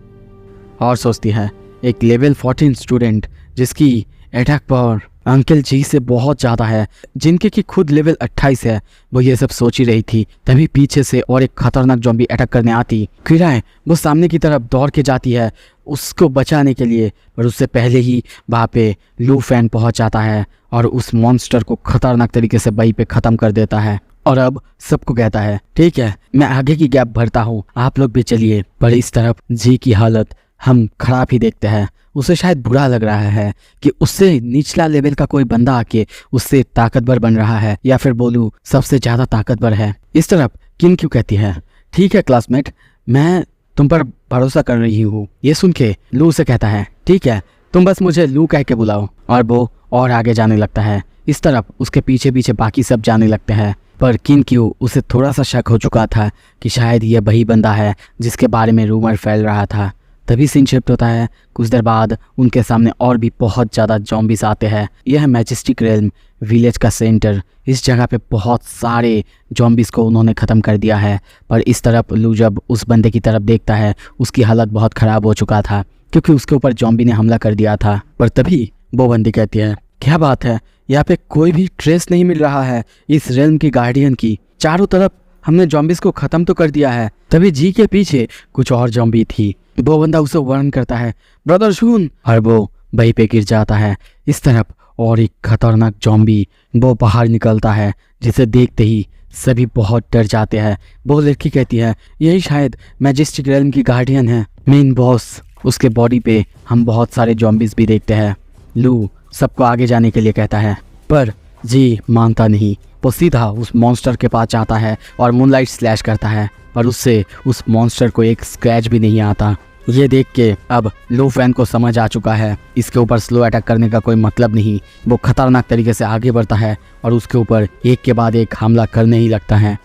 और सोचती है एक लेवल 14 स्टूडेंट जिसकी अटैक पावर अंकल जी से बहुत ज़्यादा है, जिनके की खुद लेवल 28 है, वो ये सब सोच ही रही थी। तभी पीछे से और एक खतरनाक जॉम्बी अटैक करने आती। किराए वो सामने की तरफ दौड़ के जाती है उसको बचाने के लिए, पर उससे पहले ही वहाँ पे लू फैन पहुँच जाता है और उस मॉन्स्टर को खतरनाक तरीके से वहीं पे ख़त्म कर देता है। और अब सबको कहता है ठीक है मैं आगे की गैप भरता हूँ, आप लोग भी चलिए। पर इस तरफ जी की हालत हम खराब ही देखते हैं। उसे शायद बुरा लग रहा है कि उससे निचला लेवल का कोई बंदा आके उससे ताकतवर बन रहा है, या फिर बोलूं सबसे ज़्यादा ताकतवर है। इस तरफ किन क्यों कहती है ठीक है क्लासमेट, मैं तुम पर भरोसा कर रही हूँ। ये सुन के लू से कहता है ठीक है तुम बस मुझे लू कह के बुलाओ। और वो और आगे जाने लगता है। इस तरफ उसके पीछे पीछे बाकी सब जाने लगते हैं। पर किन क्यों उसे थोड़ा सा शक हो चुका था कि शायद ये वही बंदा है जिसके बारे में रूमर फैल रहा था। तभी सीन शिफ्ट होता है। कुछ देर बाद उनके सामने और भी बहुत ज़्यादा जॉम्बीज आते हैं। यह मैजेस्टिक रेल्म विलेज का सेंटर, इस जगह पे बहुत सारे जॉम्बीज़ को उन्होंने ख़त्म कर दिया है। पर इस तरफ लू जब उस बंदे की तरफ देखता है उसकी हालत बहुत ख़राब हो चुका था क्योंकि उसके ऊपर जॉम्बी ने हमला कर दिया था। पर तभी वो बंदी कहती है क्या बात है, यहाँ पे कोई भी ट्रेस नहीं मिल रहा है इस रेल्म की गार्डियन की, चारों तरफ हमने जॉम्बीज़ को ख़त्म तो कर दिया है। तभी जी के पीछे कुछ और जॉम्बी थी। वो बंदा उसे वार्न करता है ब्रदर सुन, और वो वहीं पे गिर जाता है। इस तरफ और एक खतरनाक जॉम्बी वो बाहर निकलता है जिसे देखते ही सभी बहुत डर जाते हैं। वो लड़की कहती है यही शायद मैजेस्टिक रेल्म की गार्डियन है, मेन बॉस। उसके बॉडी पे हम बहुत सारे जॉम्बीज भी देखते हैं। लू सबको आगे जाने के लिए कहता है पर जी मानता नहीं। वो सीधा उस मॉन्स्टर के पास जाता है और मूनलाइट स्लैश करता है, पर उससे उस मॉन्स्टर को एक स्क्रैच भी नहीं आता। ये देख के अब लू फैन को समझ आ चुका है इसके ऊपर स्लो अटैक करने का कोई मतलब नहीं। वो खतरनाक तरीके से आगे बढ़ता है और उसके ऊपर एक के बाद एक हमला करने ही लगता है।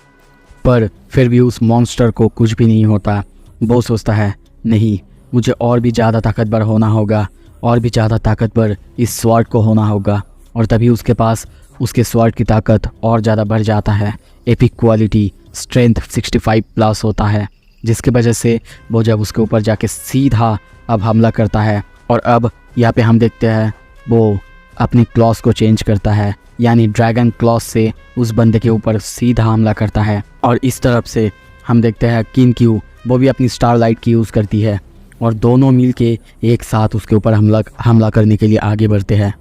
पर फिर भी उस मॉन्स्टर को कुछ भी नहीं होता। वो सोचता है नहीं, मुझे और भी ज़्यादा ताकतवर होना होगा, और भी ज़्यादा ताकतवर इस स्वॉर्ड को होना होगा। और तभी उसके पास उसके स्वॉर्ड की ताकत और ज़्यादा बढ़ जाता है। एपिक क्वालिटी स्ट्रेंथ 65 प्लस होता है, जिसकी वजह से वो जब उसके ऊपर जाके सीधा अब हमला करता है। और अब यहाँ पे हम देखते हैं वो अपनी क्लॉस को चेंज करता है, यानी ड्रैगन क्लॉस से उस बंदे के ऊपर सीधा हमला करता है। और इस तरफ से हम देखते हैं किन क्यू वो भी अपनी स्टार लाइट की यूज़ करती है और दोनों मिलके एक साथ उसके ऊपर हमला करने के लिए आगे बढ़ते हैं।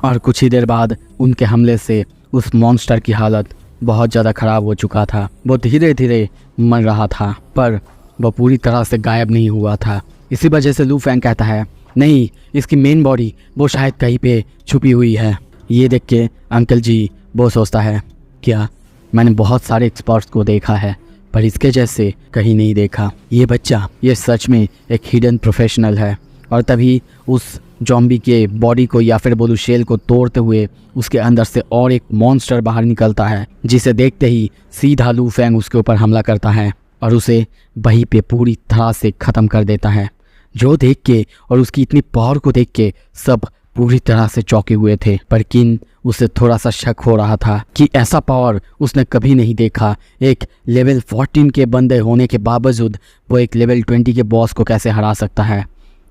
और कुछ ही देर बाद उनके हमले से उस मॉन्स्टर की हालत बहुत ज़्यादा ख़राब हो चुका था। वो धीरे धीरे मर रहा था, पर वो पूरी तरह से गायब नहीं हुआ था। इसी वजह से लू फैंग कहता है नहीं, इसकी मेन बॉडी वो शायद कहीं पे छुपी हुई है। ये देख के अंकल जी वो सोचता है क्या मैंने बहुत सारे एक्सपर्ट्स को देखा है पर इसके जैसे कहीं नहीं देखा। ये बच्चा ये सच में एक हिडन प्रोफेशनल है। और तभी उस जॉम्बी के बॉडी को या फिर बोलूं शेल को तोड़ते हुए उसके अंदर से और एक मॉन्स्टर बाहर निकलता है, जिसे देखते ही सीधा लू फैंग उसके ऊपर हमला करता है और उसे वहीं पे पूरी तरह से ख़त्म कर देता है। जो देख के और उसकी इतनी पावर को देख के सब पूरी तरह से चौंके हुए थे। पर किन उसे थोड़ा सा शक हो रहा था कि ऐसा पावर उसने कभी नहीं देखा। एक लेवल 14 के बंदे होने के बावजूद वो एक लेवल 20 के बॉस को कैसे हरा सकता है।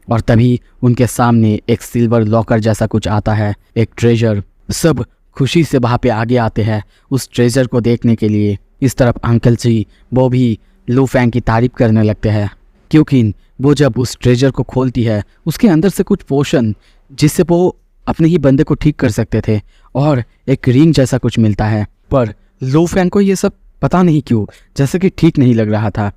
और तभी उनके सामने एक सिल्वर लॉकर जैसा कुछ आता है, एक ट्रेजर। सब खुशी से वहाँ पे आगे आते हैं उस ट्रेजर को देखने के लिए। इस तरफ अंकल जी वो भी लू फैंग की तारीफ करने लगते हैं, क्योंकि वो जब उस ट्रेजर को खोलती है उसके अंदर से कुछ पोशन जिससे वो अपने ही बंदे को ठीक कर सकते थे और एक रिंग जैसा कुछ मिलता है। पर लू फैंग को ये सब पता नहीं क्यों जैसे कि ठीक नहीं लग रहा था।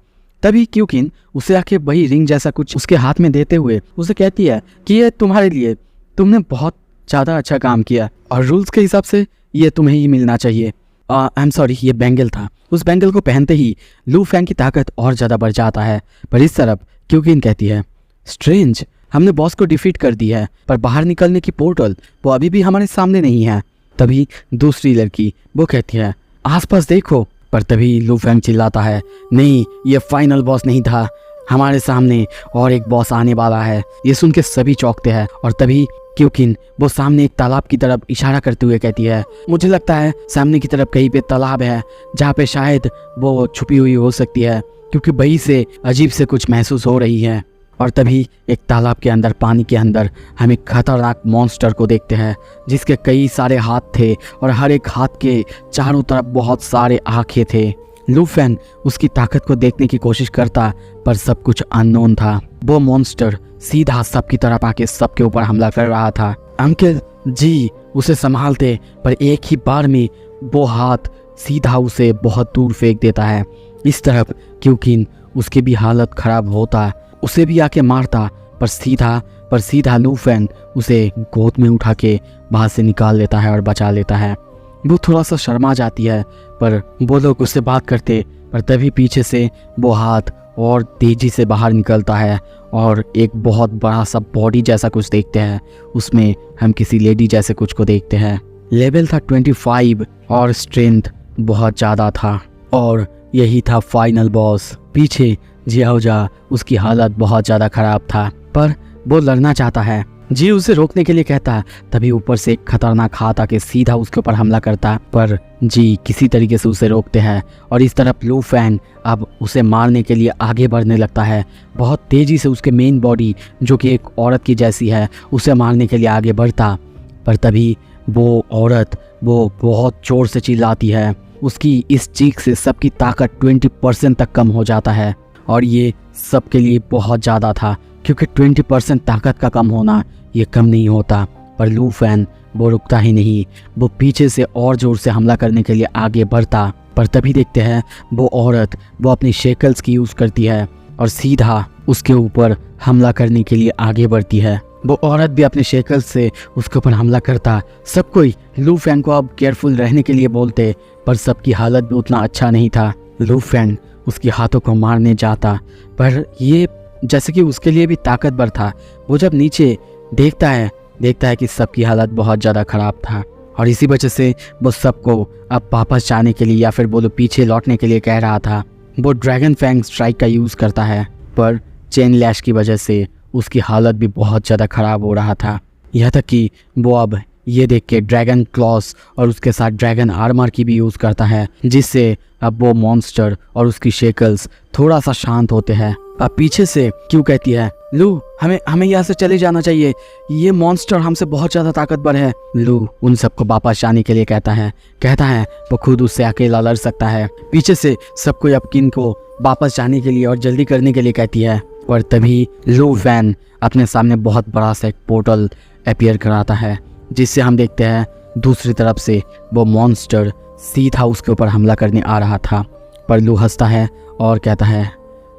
तभी क्योंकि उसे आके वही रिंग जैसा कुछ उसके हाथ में देते हुए उसे कहती है कि ये तुम्हारे लिए, तुमने बहुत ज़्यादा अच्छा काम किया और रूल्स के हिसाब से ये तुम्हें ही मिलना चाहिए। आई एम सॉरी, ये बैंगल था। उस बैंगल को पहनते ही लू फैंग की ताकत और ज़्यादा बढ़ जाता है। पर इस तरफ क्योंकिन कहती है, स्ट्रेंज, हमने बॉस को डिफीट कर दी है पर बाहर निकलने की पोर्टल वो अभी भी हमारे सामने नहीं है। तभी दूसरी लड़की वो कहती है, आसपास देखो। पर तभी लू फैंग चिल्लाता है, नहीं, ये फाइनल बॉस नहीं था, हमारे सामने और एक बॉस आने वाला है। ये सुन के सभी चौंकते हैं और तभी क्योंकि वो सामने एक तालाब की तरफ इशारा करते हुए कहती है, मुझे लगता है सामने की तरफ कहीं पे तालाब है जहाँ पे शायद वो छुपी हुई हो सकती है, क्योंकि वहीं से अजीब से कुछ महसूस हो रही है। और तभी एक तालाब के अंदर, पानी के अंदर हम एक खतरनाक मॉन्स्टर को देखते हैं जिसके कई सारे हाथ थे और हर एक हाथ के चारों तरफ बहुत सारे आंखें थे। लू फैंग उसकी ताकत को देखने की कोशिश करता पर सब कुछ अननोन था। वो मॉन्स्टर सीधा सबकी तरफ आके सबके ऊपर हमला कर रहा था। अंकल जी उसे संभालते पर एक ही बार में वो हाथ सीधा उसे बहुत दूर फेंक देता है। इस तरफ क्योंकि उसकी भी हालत खराब होता, उसे भी आके मारता, पर सीधा लू फैंग उसे गोद में उठा के बाहर से निकाल लेता है और बचा लेता है। वो थोड़ा सा शर्मा जाती है पर वो लोग उससे बात करते, पर तभी पीछे से वो हाथ और तेजी से बाहर निकलता है और एक बहुत बड़ा सा बॉडी जैसा कुछ देखते हैं। उसमें हम किसी लेडी जैसे कुछ को देखते हैं। लेवल था 25 और स्ट्रेंथ बहुत ज़्यादा था और यही था फाइनल बॉस। पीछे जियाओजा, उसकी हालत बहुत ज़्यादा ख़राब था पर वो लड़ना चाहता है। जी उसे रोकने के लिए कहता है, तभी ऊपर से एक खतरनाक हाथ आके सीधा उसके ऊपर हमला करता है, पर जी किसी तरीके से उसे रोकते हैं। और इस तरफ लू फैंग अब उसे मारने के लिए आगे बढ़ने लगता है। बहुत तेज़ी से उसके मेन बॉडी जो कि एक औरत की जैसी है उसे मारने के लिए आगे बढ़ता, पर तभी वो औरत वो बहुत ज़ोर से चिल्लाती है। उसकी इस चीख से सबकी ताकत 20% तक कम हो जाता है और ये सबके लिए बहुत ज़्यादा था, क्योंकि 20% ताकत का कम होना ये कम नहीं होता। पर लू फैंग वो रुकता ही नहीं, वो पीछे से और ज़ोर से हमला करने के लिए आगे बढ़ता। पर तभी देखते हैं वो औरत वो अपनी शेकल्स की यूज़ करती है और सीधा उसके ऊपर हमला करने के लिए आगे बढ़ती है। वो औरत भी अपने शेकल्स से उसके ऊपर हमला करता। सब कोई लू फैंग को अब केयरफुल रहने के लिए बोलते, पर सबकी हालत भी उतना अच्छा नहीं था। लू फैंग उसके हाथों को मारने जाता, पर ये जैसे कि उसके लिए भी ताकतवर था। वो जब नीचे देखता है कि सबकी हालत बहुत ज़्यादा ख़राब था और इसी वजह से वो सबको अब वापस जाने के लिए या फिर बोलो पीछे लौटने के लिए कह रहा था। वो ड्रैगन फैंग स्ट्राइक का यूज़ करता है, पर चेन लैश की वजह से उसकी हालत भी बहुत ज़्यादा ख़राब हो रहा था। यह तक कि वो अब ये देख के ड्रैगन क्लॉस और उसके साथ ड्रैगन आर्मर की भी यूज़ करता है, जिससे अब वो मॉन्स्टर और उसकी शेकल्स थोड़ा सा शांत होते हैं। अब पीछे से क्यों कहती है, लू हमें यहाँ से चले जाना चाहिए, ये मॉन्स्टर हमसे बहुत ज़्यादा ताकतवर है। लू उन सबको वापस जाने के लिए कहता है वो खुद उससे अकेला लड़ सकता है। पीछे से सबको अब किन को वापस जाने के लिए और जल्दी करने के लिए कहती है। और तभी लू फैंग अपने सामने बहुत बड़ा सा एक पोर्टल अपीयर कराता है, जिससे हम देखते हैं दूसरी तरफ से वो मॉन्स्टर सीधा उसके ऊपर हमला करने आ रहा था। पर लू हंसता है और कहता है,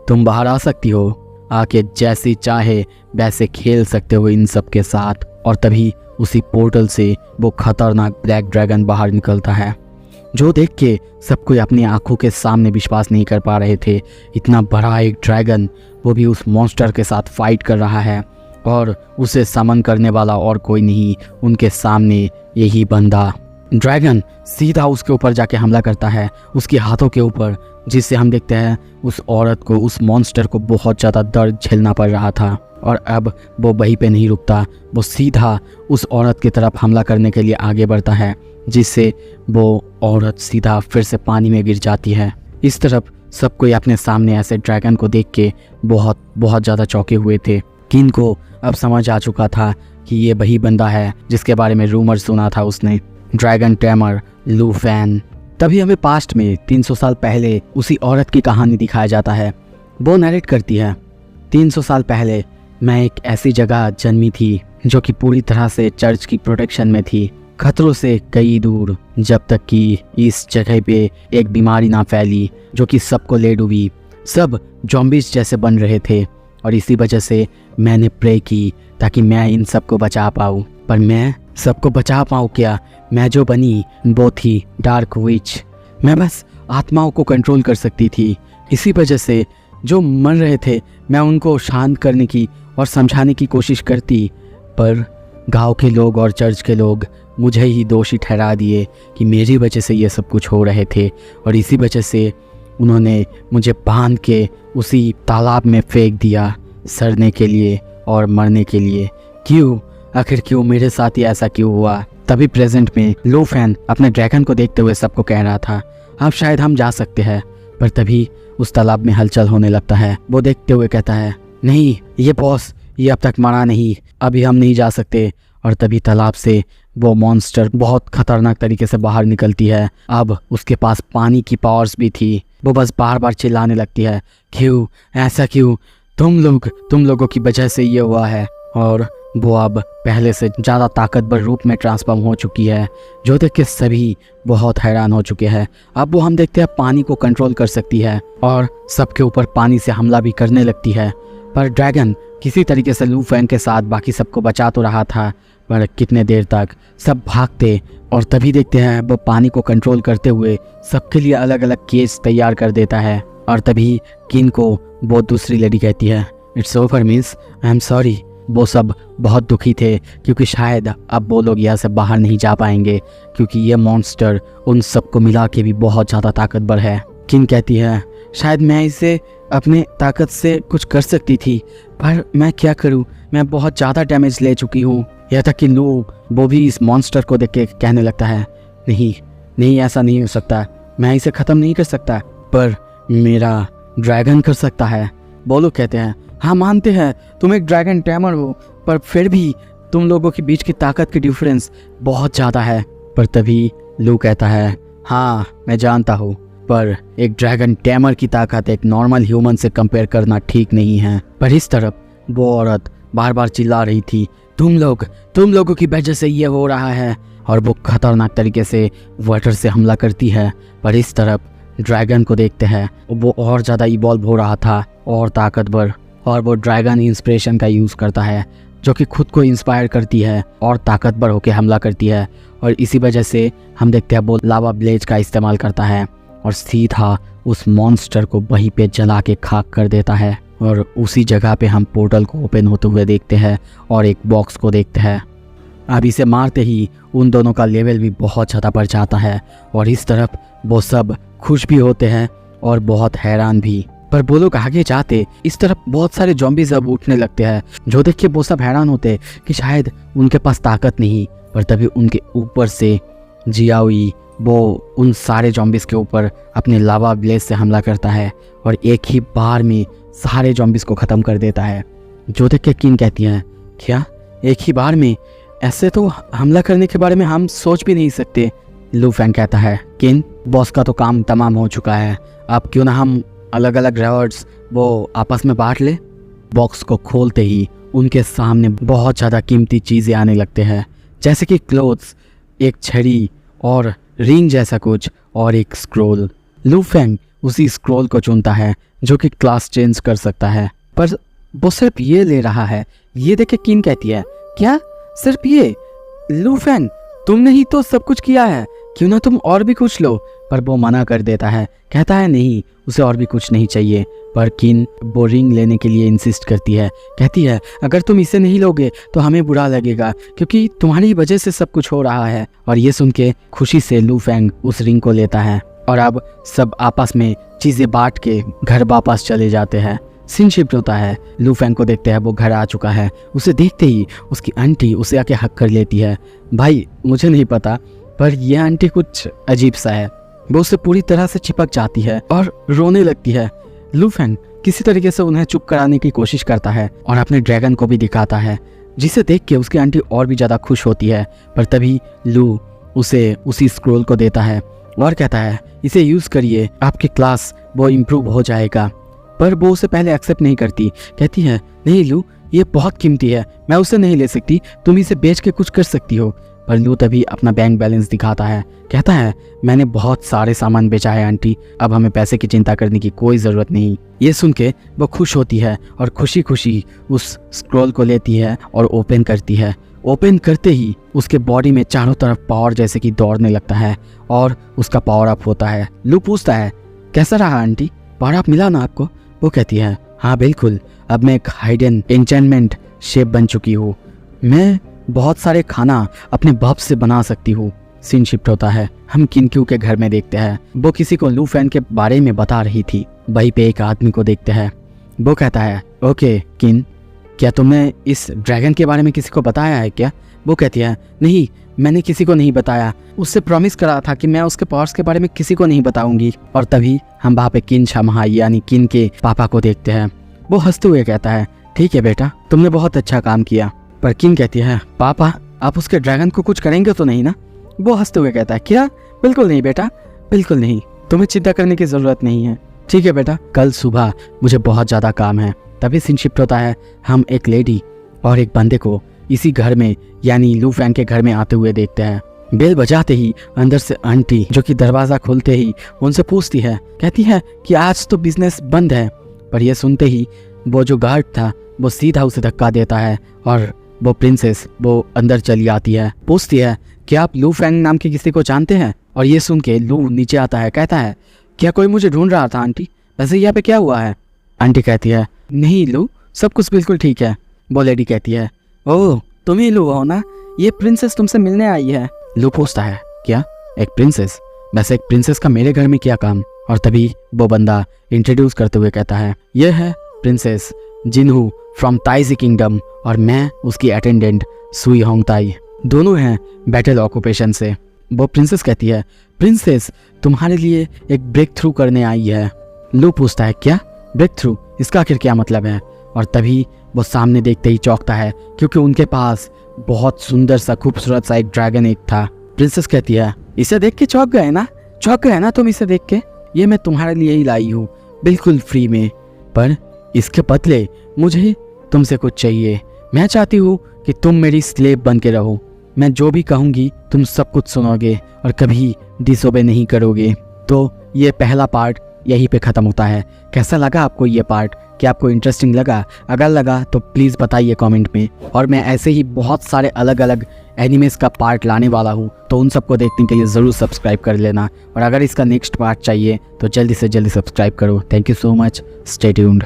तुम बाहर आ सकती हो, आके जैसी चाहे वैसे खेल सकते हो इन सब के साथ। और तभी उसी पोर्टल से वो खतरनाक ब्लैक ड्रैगन बाहर निकलता है, जो देख के सब कोई अपनी आंखों के सामने विश्वास नहीं कर पा रहे थे। इतना बड़ा एक ड्रैगन, वो भी उस मॉन्स्टर के साथ फाइट कर रहा है और उसे समन करने वाला और कोई नहीं, उनके सामने यही बंदा। ड्रैगन सीधा उसके ऊपर जाके हमला करता है, उसके हाथों के ऊपर, जिससे हम देखते हैं उस औरत को, उस मॉन्स्टर को बहुत ज़्यादा दर्द झेलना पड़ रहा था। और अब वो वहीं पे नहीं रुकता, वो सीधा उस औरत की तरफ हमला करने के लिए आगे बढ़ता है, जिससे वो औरत सीधा फिर से पानी में गिर जाती है। इस तरफ सब कोई अपने सामने ऐसे ड्रैगन को देख के बहुत ज़्यादा चौंके हुए थे। किन को अब समझ आ चुका था कि ये वही बंदा है जिसके बारे में रूमर सुना था उसने। ड्रैगन टैमर लू फैन। तभी हमें पास्ट में 300 साल पहले उसी औरत की कहानी दिखाया जाता है। वो नरेट करती है, 300 साल पहले मैं एक ऐसी जगह जन्मी थी जो कि पूरी तरह से चर्च की प्रोटेक्शन में थी, खतरों से कई दूर, जब तक कि इस जगह पे एक बीमारी ना फैली जो कि सबको ले डूबी। सब जॉम्बीज जैसे बन रहे थे और इसी वजह से मैंने प्रे की ताकि मैं इन सबको बचा पाऊँ। पर मैं सबको बचा पाऊँ क्या? मैं जो बनी वो थी डार्क विच। मैं बस आत्माओं को कंट्रोल कर सकती थी। इसी वजह से जो मर रहे थे मैं उनको शांत करने की और समझाने की कोशिश करती, पर गांव के लोग और चर्च के लोग मुझे ही दोषी ठहरा दिए कि मेरी वजह से ये सब कुछ हो रहे थे। और इसी वजह से उन्होंने मुझे बांध के उसी तालाब में फेंक दिया, सड़ने के लिए और मरने के लिए। क्यों? आखिर क्यों? मेरे साथ ही ऐसा क्यों हुआ? तभी प्रेजेंट में लू फैन अपने ड्रैगन को देखते हुए सबको कह रहा था, अब शायद हम जा सकते हैं। पर तभी उस तालाब में हलचल होने लगता है। वो देखते हुए कहता है, नहीं ये बॉस, ये अब तक मरा नहीं, अभी हम नहीं जा सकते। और तभी तालाब से वो मॉन्स्टर बहुत खतरनाक तरीके से बाहर निकलती है। अब उसके पास पानी की पावर्स भी थी। वो बस बार बार चिल्लाने लगती है, क्यों? ऐसा क्यों? तुम लोगों की वजह से ये हुआ है। और वो अब पहले से ज़्यादा ताकतवर रूप में ट्रांसफॉर्म हो चुकी है, जो देख के सभी बहुत हैरान हो चुके हैं। अब वो हम देखते हैं पानी को कंट्रोल कर सकती है और सबके ऊपर पानी से हमला भी करने लगती है। पर ड्रैगन किसी तरीके से लू फैन के साथ बाकी सबको बचा तो रहा था, पर कितने देर तक सब भागते। और तभी देखते हैं वो पानी को कंट्रोल करते हुए सबके लिए अलग अलग केस तैयार कर देता है। और तभी किन को वो दूसरी लेडी कहती है, it's over miss, I am sorry. वो सब बहुत दुखी थे क्योंकि शायद अब वो लोग यहाँ से बाहर नहीं जा पाएंगे, क्योंकि ये मॉन्स्टर उन सबको मिला के भी बहुत ज़्यादा ताकतवर है। किन कहती है, शायद मैं इसे अपने ताकत से कुछ कर सकती थी, पर मैं क्या करूं? मैं बहुत ज़्यादा डैमेज ले चुकी हूं। यह तक कि लू वो भी इस मॉन्स्टर को देख के कहने लगता है, नहीं ऐसा नहीं हो सकता, मैं इसे ख़त्म नहीं कर सकता, पर मेरा ड्रैगन कर सकता है। वो लोग कहते हैं, हाँ मानते हैं तुम एक ड्रैगन टैमर हो, पर फिर भी तुम लोगों के बीच की ताकत की डिफरेंस बहुत ज़्यादा है। पर तभी लू कहता है, हाँ मैं जानता हूँ, पर एक ड्रैगन टैमर की ताकत एक नॉर्मल ह्यूमन से कंपेयर करना ठीक नहीं है। पर इस तरफ वो औरत बार बार चिल्ला रही थी, तुम लोगों की वजह से ये हो रहा है। और वो खतरनाक तरीके से वाटर से हमला करती है। पर इस तरफ ड्रैगन को देखते हैं, वो और ज़्यादा इवॉल्व हो रहा था और ताकतवर। और वो ड्रैगन इंस्पिरेशन का यूज़ करता है, जो कि खुद को इंस्पायर करती है और ताकतवर होकर हमला करती है। और इसी वजह से हम देखते हैं वो लावा ब्लेज का इस्तेमाल करता है और सीधा उस मॉन्स्टर को वहीं पे जला के खाक कर देता है। और उसी जगह पे हम पोर्टल को ओपन होते हुए देखते हैं और एक बॉक्स को देखते हैं। अब इसे मारते ही उन दोनों का लेवल भी बहुत ज़्यादा बढ़ जाता है। और इस तरफ वो सब खुश भी होते हैं और बहुत हैरान भी। पर वो लोग आगे जाते, इस तरफ बहुत सारे ज़ॉम्बीज़ अब उठने लगते हैं, जो देख के वो सब हैरान होते कि शायद उनके पास ताकत नहीं। पर तभी उनके ऊपर से जियाओई वो उन सारे ज़ॉम्बीज़ के ऊपर अपने लावा ब्लेज से हमला करता है और एक ही बार में सारे ज़ॉम्बीज़ को ख़त्म कर देता है। जो देख के किन कहती हैं, क्या एक ही बार में? ऐसे तो हमला करने के बारे में हम सोच भी नहीं सकते। लू फैन कहता है, किन बॉस का तो काम तमाम हो चुका है, अब क्यों ना हम अलग अलग रिवॉर्ड्स वो आपस में बांट ले। बॉक्स को खोलते ही उनके सामने बहुत ज़्यादा कीमती चीज़ें आने लगते हैं, जैसे कि क्लोथ्स, एक छड़ी और रिंग जैसा कुछ और एक स्क्रोल। लू फैंग उसी स्क्रोल को चुनता है जो कि क्लास चेंज कर सकता है, पर वो सिर्फ ये ले रहा है। ये देख के किन कहती है, क्या सिर्फ ये? लू फैंग तुमने ही तो सब कुछ किया है, क्यों ना तुम और भी कुछ लो। पर वो मना कर देता है, कहता है नहीं उसे और भी कुछ नहीं चाहिए। पर किन वो रिंग लेने के लिए इंसिस्ट करती है, कहती है अगर तुम इसे नहीं लोगे तो हमें बुरा लगेगा, क्योंकि तुम्हारी वजह से सब कुछ हो रहा है। और ये सुन के खुशी से लू फैंग उस रिंग को लेता है और अब सब आपस में चीज़ें बांट के घर वापस चले जाते हैं। सीन शिफ्ट होता है, लू फैंग को देखते हैं वो घर आ चुका है। उसे देखते ही उसकी आंटी उसे आके हक कर लेती है। भाई मुझे नहीं पता, पर यह आंटी कुछ अजीब सा है। वो उससे पूरी तरह से चिपक जाती है और रोने लगती है। लू फैंग किसी तरीके से उन्हें चुप कराने की कोशिश करता है और अपने ड्रैगन को भी दिखाता है, जिसे देख के उसकी आंटी और भी ज़्यादा खुश होती है। पर तभी लू उसे उसी स्क्रोल को देता है और कहता है इसे यूज़ करिए, आपकी क्लास वो इम्प्रूव हो जाएगा। पर वो उसे पहले एक्सेप्ट नहीं करती, कहती है नहीं लू, ये बहुत कीमती है, मैं उसे नहीं ले सकती, तुम इसे बेच के कुछ कर सकती हो। पर लू तभी अपना बैंक बैलेंस दिखाता है, कहता है मैंने बहुत सारे सामान बेचा है आंटी, अब हमें पैसे की चिंता करने की कोई ज़रूरत नहीं। ये सुन के वो खुश होती है और खुशी खुशी उस स्क्रॉल को लेती है और ओपन करती है। ओपन करते ही उसके बॉडी में चारों तरफ पावर जैसे कि दौड़ने लगता है और उसका पावर अप होता है। लू पूछता है कैसा रहा आंटी, पावर अप मिला ना आपको? वो कहती है हाँ बिल्कुल, अब मैं एक हाइडन एन्चेंटमेंट शेप बन चुकी हूँ, मैं बहुत सारे खाना अपने बाप से बना सकती हूँ। सीन शिफ्ट होता है, हम किनक्यू के घर में देखते हैं। वो किसी को लू फैन के बारे में बता रही थी। वहीं पे एक आदमी को देखते हैं। वो कहता है ओके किन, क्या तुमने इस ड्रैगन के बारे में किसी को बताया है क्या? वो कहती है नहीं, मैंने किसी को नहीं बताया, उससे प्रॉमिस करा था कि मैं उसके पावर्स के बारे में किसी को नहीं बताऊंगी। और तभी हम वहाँ पे किन शमहा यानी किन के पापा को देखते हैं। वो हंसते हुए कहता है ठीक है बेटा, तुमने बहुत अच्छा काम किया। पर किन कहती है पापा आप उसके ड्रैगन को कुछ करेंगे तो नहीं ना? वो हंसते हुए कहता है क्या? बिल्कुल नहीं बेटा, बिल्कुल नहीं, तुम्हें चिंता करने की ज़रूरत नहीं है। ठीक है बेटा, कल सुबह मुझे बहुत ज़्यादा काम है। तभी सीन शिफ्ट होता है, हम एक लेडी और एक बंदे को इसी घर में यानी लू फैन के घर में आते हुए देखते हैं। बेल बजाते ही अंदर से आंटी जो कि दरवाज़ा खोलते ही उनसे पूछती है, कहती है कि आज तो बिजनेस बंद है। पर यह सुनते ही वो जो गार्ड था वो सीधा उसे धक्का देता है और वो प्रिंसेस वो अंदर चली आती है। पूछती है क्या आप लू फैंग नाम के किसी को जानते हैं? और ये सुन के लू नीचे आता है, कहता है क्या कोई मुझे ढूंढ रहा था आंटी? वैसे यहाँ पे क्या हुआ है? आंटी कहती है नहीं लू, सब कुछ बिल्कुल ठीक है। वो लेडी कहती है ओह तुम ही लू हो ना, ये प्रिंसेस तुमसे मिलने आई है। लू पूछता है क्या एक प्रिंसेस? वैसे एक प्रिंसेस का मेरे घर में क्या काम? और तभी वो बंदा इंट्रोड्यूस करते हुए कहता है यह है प्रिंसेस जिनहू फ्रॉम ताइजी किंगडम और मैं उसकी अटेंडेंट सुई होंगताई, दोनों हैं बैटल ऑक्यूपेशन से। वो प्रिंसेस कहती है प्रिंसेस तुम्हारे लिए एक ब्रेक थ्रू करने आई है। लू पूछता है क्या ब्रेक थ्रू, इसका आखिर क्या मतलब है? और तभी वो सामने देखते ही चौंकता है क्योंकि उनके पास बहुत सुंदर सा खूबसूरत सा एक ड्रैगन एग था। प्रिंसेस कहती है इसे देख के चौंक गए ना, चौंक गए ना तुम इसे देख के? ये मैं तुम्हारे लिए ही लाई हूँ बिल्कुल फ्री में, पर इसके बदले मुझे तुमसे कुछ चाहिए। मैं चाहती हूँ कि तुम मेरी स्लेव बन के रहो, मैं जो भी कहूँगी तुम सब कुछ सुनोगे और कभी डिसोबे नहीं करोगे। तो ये पहला पार्ट यहीं पे ख़त्म होता है। कैसा लगा आपको ये पार्ट? क्या आपको इंटरेस्टिंग लगा? अगर लगा तो प्लीज़ बताइए कमेंट में। और मैं ऐसे ही बहुत सारे अलग अलग एनिमेस का पार्ट लाने वाला हूँ, तो उन सबको देखने के लिए ज़रूर सब्सक्राइब कर लेना। और अगर इसका नेक्स्ट पार्ट चाहिए तो जल्दी से जल्दी सब्सक्राइब करो। Thank you so much, stay tuned.